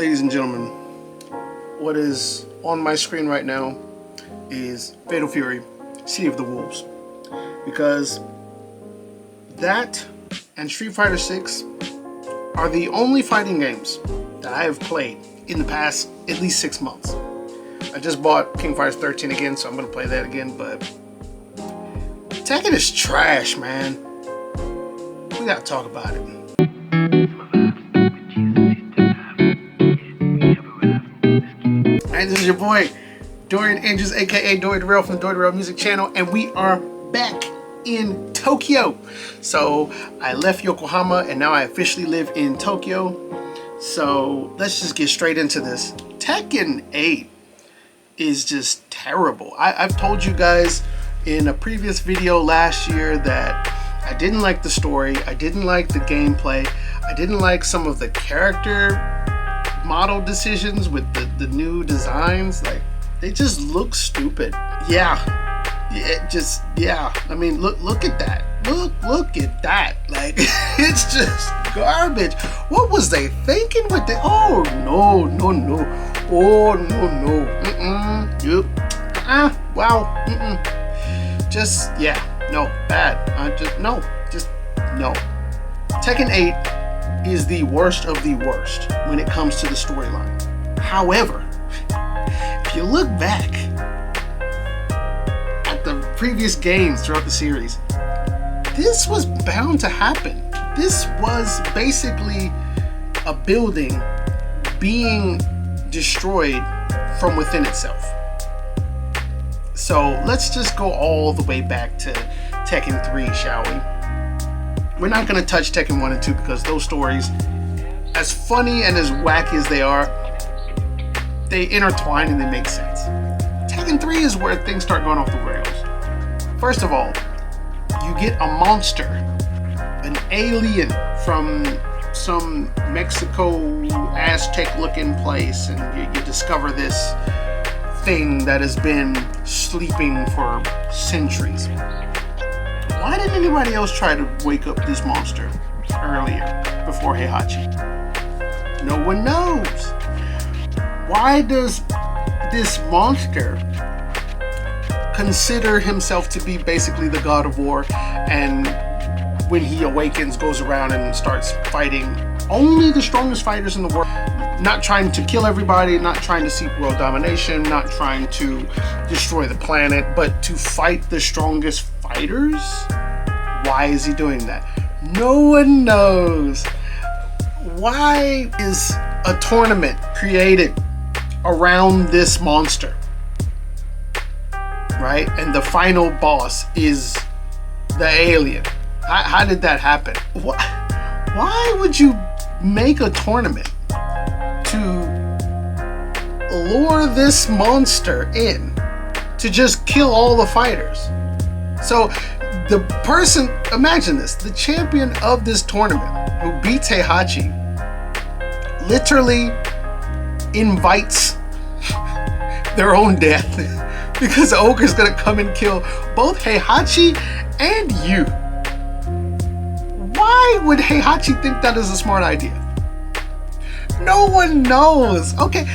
Ladies and gentlemen, what is on my screen right now is Fatal Fury, City of the Wolves. Because that and Street Fighter 6 are the only fighting games that I have played in the past at least 6 months. I just bought King Fighters 13 again, so I'm going to play that again, but Tekken is trash, man. We got to talk about it. And this is your boy, Dorian Andrews, aka Dory the Real from the Dory the Real Music Channel, and we are back in Tokyo. So I left Yokohama and now I officially live in Tokyo. So let's just get straight into this. Tekken 8 is just terrible. I've told you guys in a previous video last year that I didn't like the story, I didn't like the gameplay, I didn't like some of the character model decisions with the new designs. Like, they just look stupid. Yeah. I mean, look at that. Look at that. Like, it's just garbage. What was they thinking with the? Oh no. Oh no. Yep. Wow. Just no, bad. Just no. Tekken 8 is the worst of the worst when it comes to the storyline. However, if you look back at the previous games throughout the series, this was bound to happen. This was basically a building being destroyed from within itself. So let's just go all the way back to Tekken 3, shall we? We're not going to touch Tekken 1 and 2 because those stories, as funny and as wacky as they are, they intertwine and they make sense. Tekken 3 is where things start going off the rails. First of all, you get a monster, an alien from some Mexico Aztec looking place, and you discover this thing that has been sleeping for centuries. Why didn't anybody else try to wake up this monster earlier before Heihachi? No one knows. Why does this monster consider himself to be basically the god of war, and when he awakens goes around and starts fighting only the strongest fighters in the world, not trying to kill everybody, not trying to seek world domination, not trying to destroy the planet, but to fight the strongest fighters? Why is he doing that? No one knows. Why is a tournament created around this monster? Right? And the final boss is the alien. How did that happen? Why would you make a tournament to lure this monster in to just kill all the fighters? So the person, imagine this, the champion of this tournament who beats Heihachi literally invites their own death because Ogre's gonna come and kill both Heihachi and you. Why would Heihachi think that is a smart idea? No one knows. Okay,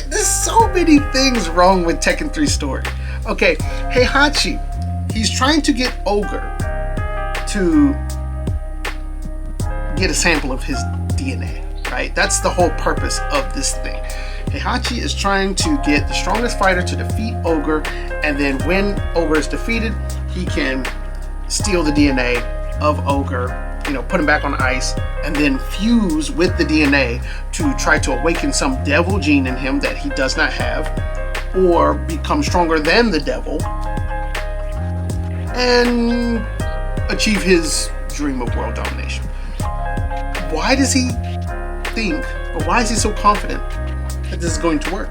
there's so many things wrong with Tekken 3 story. Okay, Heihachi, he's trying to get Ogre to get a sample of his DNA, right? That's the whole purpose of this thing. Heihachi is trying to get the strongest fighter to defeat Ogre, and then when Ogre is defeated, he can steal the DNA of Ogre, put him back on ice, and then fuse with the DNA to try to awaken some devil gene in him that he does not have, or become stronger than the devil, and achieve his dream of world domination. Why does he think, or why is he so confident that this is going to work?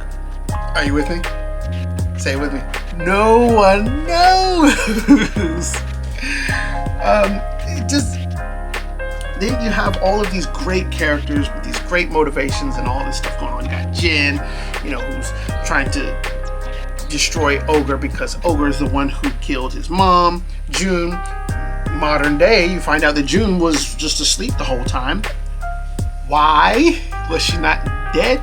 Are you with me? Say it with me. No one knows. Then you have all of these great characters with these great motivations and all this stuff going on. You got Jin, who's trying to destroy Ogre because Ogre is the one who killed his mom. Jun, modern day, you find out that Jun was just asleep the whole time. Why? Was she not dead?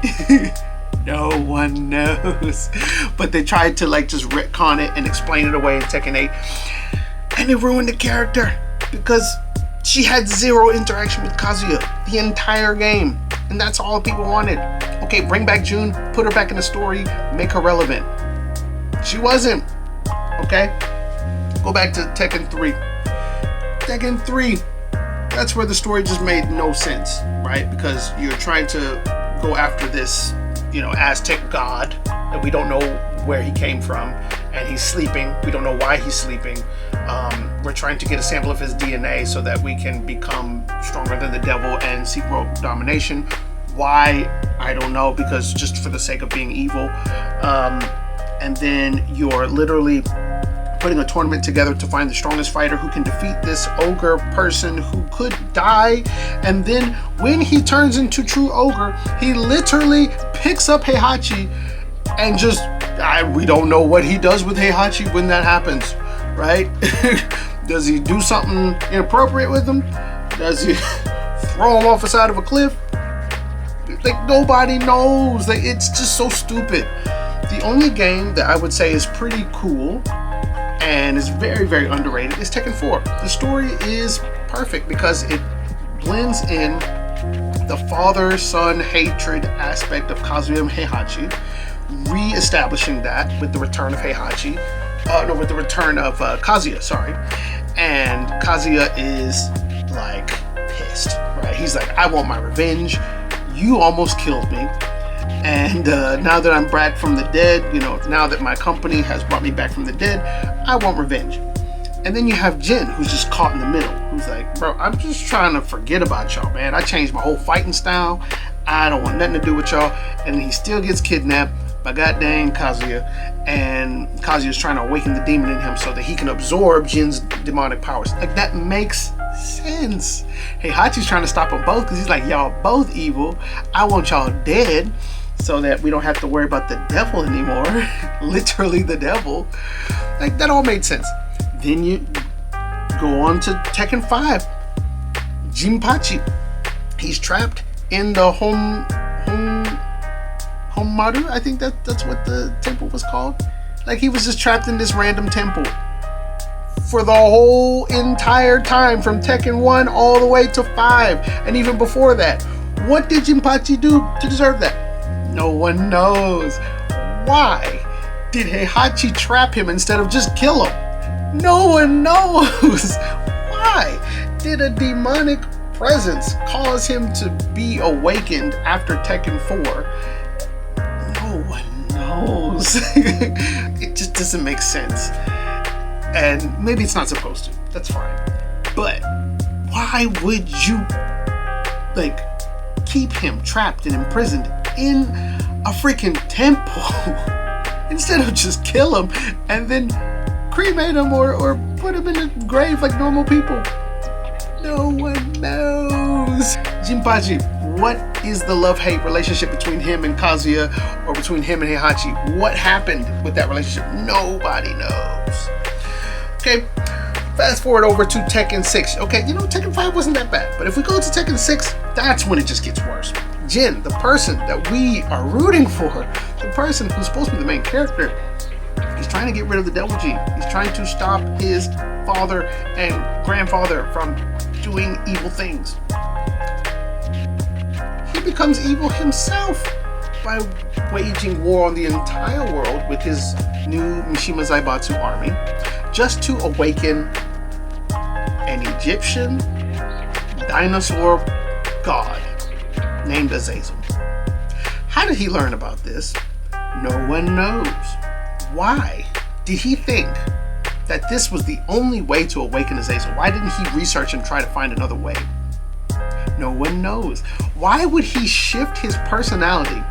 No one knows. But they tried to like just retcon it and explain it away in Tekken 8. And it ruined the character because she had zero interaction with Kazuya the entire game. And that's all people wanted. Okay, bring back June, put her back in the story, make her relevant. She wasn't. Okay? Go back to Tekken 3. Tekken 3, that's where the story just made no sense, right? Because you're trying to go after this, Aztec god that we don't know where he came from, and he's sleeping. We don't know why he's sleeping. We're trying to get a sample of his DNA so that we can become stronger than the devil and seek world domination. Why? I don't know, because just for the sake of being evil. And then you're literally putting a tournament together to find the strongest fighter who can defeat this ogre person who could die. And then when he turns into true ogre, he literally picks up Heihachi and just, we don't know what he does with Heihachi when that happens, right? Does he do something inappropriate with him? Does he throw him off the side of a cliff? Like, nobody knows. Like, it's just so stupid. The only game that I would say is pretty cool and is very, very underrated is Tekken 4. The story is perfect because it blends in the father-son hatred aspect of Kazuya and Heihachi, re-establishing that with the return of with the return of Kazuya, sorry. And Kazuya is like pissed, right? He's like, I want my revenge. You almost killed me. And now that I'm back from the dead, now that my company has brought me back from the dead, I want revenge. And then you have Jin, who's just caught in the middle, who's like, bro, I'm just trying to forget about y'all, man. I changed my whole fighting style. I don't want nothing to do with y'all. And he still gets kidnapped by goddamn Kazuya. And Kazuya's trying to awaken the demon in him so that he can absorb Jin's demonic powers. Like, that makes sense. Heihachi's trying to stop them both because he's like, y'all both evil. I want y'all dead so that we don't have to worry about the devil anymore. Literally the devil. Like, that all made sense. Then you go on to Tekken 5. Jinpachi. He's trapped in the Honmaru, I think that's what the temple was called. Like, he was just trapped in this random temple for the whole entire time, from Tekken 1 all the way to 5, and even before that. What did Jinpachi do to deserve that? No one knows. Why did Heihachi trap him instead of just kill him? No one knows. Why did a demonic presence cause him to be awakened after Tekken 4? No one knows. It just doesn't make sense. And maybe it's not supposed to. That's fine. But why would you keep him trapped and imprisoned in a freaking temple instead of just kill him and then cremate him or put him in a grave like normal people? No one knows. Jinpachi, what is the love-hate relationship between him and Kazuya, or between him and Heihachi? What happened with that relationship? Nobody knows. Okay, fast forward over to Tekken 6. Okay, Tekken 5 wasn't that bad, but if we go to Tekken 6, that's when it just gets worse. Jin, the person that we are rooting for, the person who's supposed to be the main character, he's trying to get rid of the devil gene. He's trying to stop his father and grandfather from doing evil things. He becomes evil himself by waging war on the entire world with his new Mishima Zaibatsu army, just to awaken an Egyptian dinosaur god named Azazel. How did he learn about this? No one knows. Why did he think that this was the only way to awaken Azazel? Why didn't he research and try to find another way? No one knows. Why would he shift his personality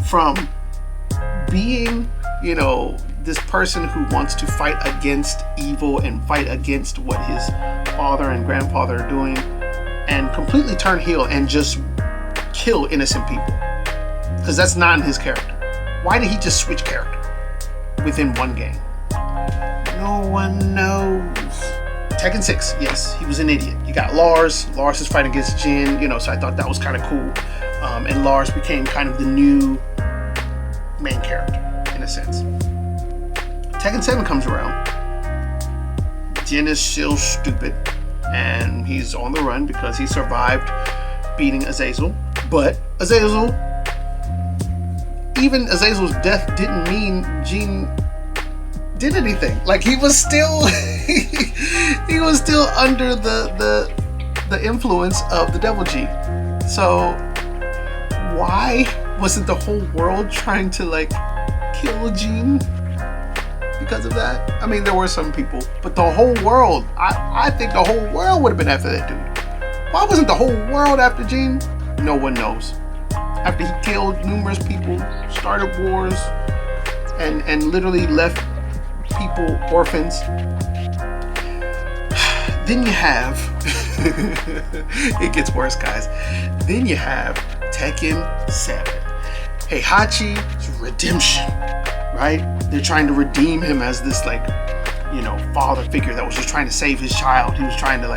from being, this person who wants to fight against evil and fight against what his father and grandfather are doing, and completely turn heel and just kill innocent people? Because that's not in his character. Why did he just switch character within one game? No one knows. Tekken 6, yes, he was an idiot. You got Lars. Lars is fighting against Jin, so I thought that was kind of cool. And Lars became kind of the new main character, in a sense. Tekken 7 comes around. Jin is still stupid, and he's on the run because he survived beating Azazel. But even Azazel's death didn't mean Jin did anything. Like, he was still he was still under the influence of the devil gene. So why wasn't the whole world trying to like kill Jin because of that? I mean, there were some people, but the whole world, I think the whole world would have been after that dude. Why wasn't the whole world after Jin? No one knows. After he killed numerous people, started wars, and literally left people orphans. Then you have it gets worse, guys. Then you have Tekken 7. Heihachi's redemption, right? They're trying to redeem him as this father figure that was just trying to save his child. He was trying to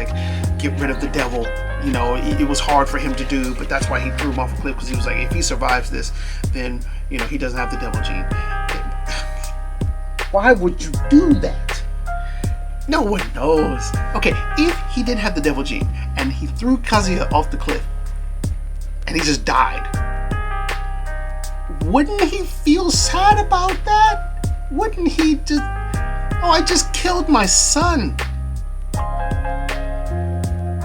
get rid of the devil. It was hard for him to do, but that's why he threw him off a cliff, because he was like, if he survives this, then he doesn't have the devil gene. Why would you do that? No one knows. Okay, if he didn't have the devil gene and he threw Kazuya off the cliff and he just died, wouldn't he feel sad about that? Wouldn't he just, I just killed my son.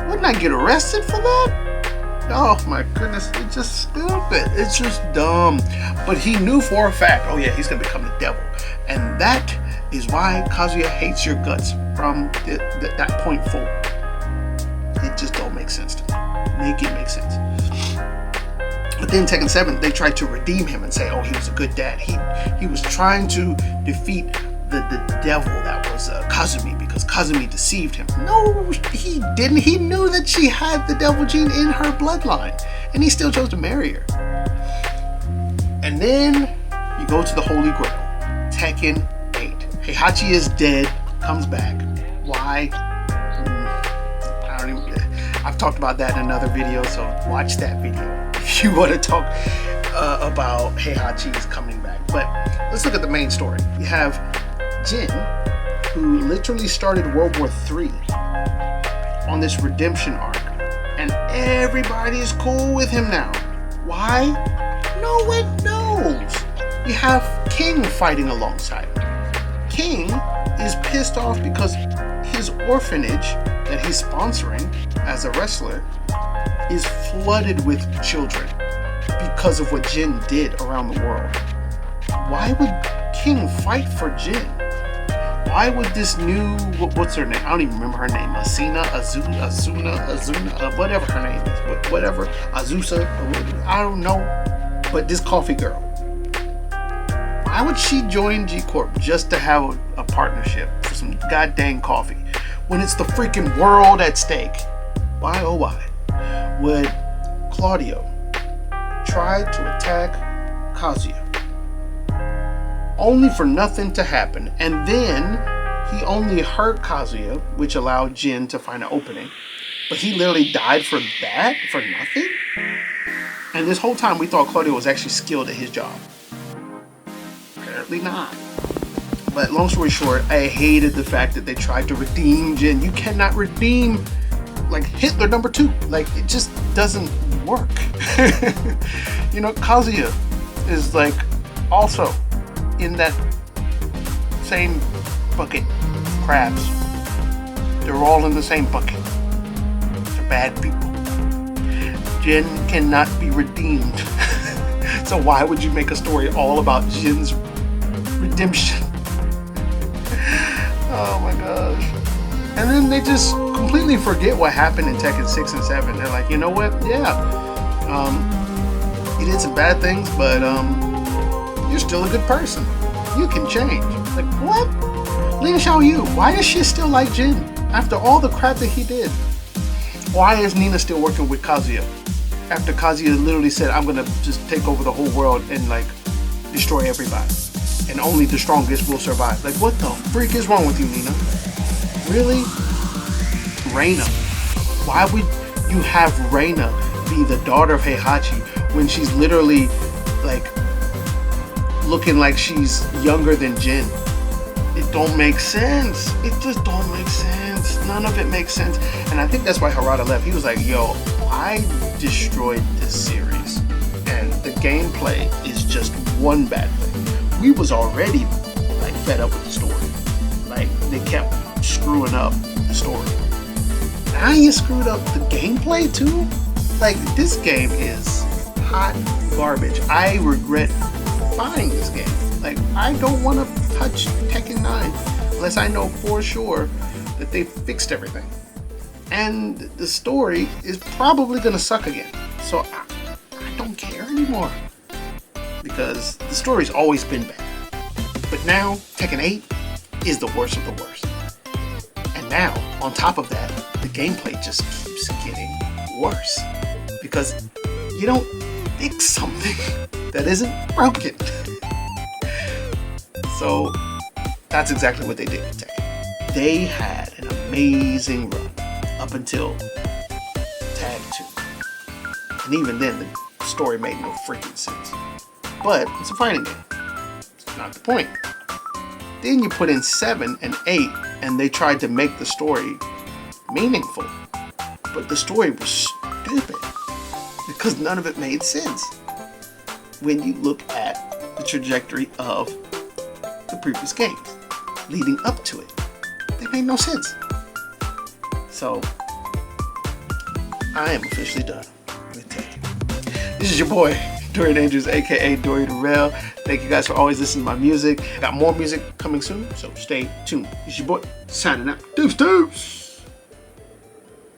Wouldn't I get arrested for that? Oh my goodness, it's just stupid. It's just dumb. But he knew for a fact, he's gonna become the devil. And that is why Kazuya hates your guts from that point forward. It just don't make sense to me. Make it make sense. But then Tekken 7, they tried to redeem him and say, he was a good dad. He was trying to defeat the devil that was Kazumi, because Kazumi deceived him. No, he didn't. He knew that she had the devil gene in her bloodline, and he still chose to marry her. And then you go to the Holy Grail. Tekken 8. Heihachi is dead, comes back. Why? I've talked about that in another video, so watch that video if you want to talk about Heihachi's coming back. But let's look at the main story. You have Jin, who literally started World War III on this redemption arc, and everybody is cool with him now. Why? No one knows. You have King fighting alongside him. King is pissed off because his orphanage that he's sponsoring as a wrestler is flooded with children because of what Jin did around the world. Why would King fight for Jin? Why would this new, what's her name? I don't even remember her name. Azuna, whatever her name is. Whatever. Azusa, I don't know. But this coffee girl. Why would she join G Corp just to have a partnership for some goddamn coffee when it's the freaking world at stake? Why, oh why, would Claudio try to attack Kazuya only for nothing to happen, and then he only hurt Kazuya, which allowed Jin to find an opening, but he literally died for that, for nothing? And this whole time we thought Claudio was actually skilled at his job. Apparently not. But long story short, I hated the fact that they tried to redeem Jin. You cannot redeem Hitler #2. It just doesn't work. Kazuya is also in that same bucket of crabs. They're all in the same bucket. They're bad people. Jin cannot be redeemed. So why would you make a story all about Jin's redemption? Oh my gosh. And then they just completely forget what happened in Tekken 6 and 7. They're like, you know what? Yeah. You did some bad things, but you're still a good person. You can change. What? Ling Xiaoyu, why is she still like Jin after all the crap that he did? Why is Nina still working with Kazuya after Kazuya literally said, I'm gonna just take over the whole world and destroy everybody, and only the strongest will survive? What the freak is wrong with you, Nina? Really? Reina. Why would you have Reina be the daughter of Heihachi when she's literally like looking like she's younger than Jin? It don't make sense. It just don't make sense. None of it makes sense. And I think that's why Harada left. He was like, yo, I destroyed this series and the gameplay is just one bad thing. We was already like fed up with the story. Like they kept screwing up the story. Now you screwed up the gameplay too? Like this game is hot garbage. I regret buying this game. Like I don't want to touch Tekken 9 unless I know for sure that they fixed everything. And the story is probably gonna suck again. So I don't care anymore. Because the story's always been bad. But now Tekken 8 is the worst of the worst. And now, on top of that, the gameplay just keeps getting worse. Because you don't fix something that isn't broken. So that's exactly what they did with Tekken. They had an amazing run up until Tag 2. And even then, the story made no freaking sense. But it's a fighting game. It's not the point. Then you put in 7 and 8, and they tried to make the story meaningful. But the story was stupid. Because none of it made sense. When you look at the trajectory of the previous games leading up to it, they made no sense. So I am officially done with Tekken. This is your boy Dorian Andrews, aka Dorian Darrell. Thank you guys for always listening to my music. Got more music coming soon, so stay tuned. It's your boy signing out. Deuce.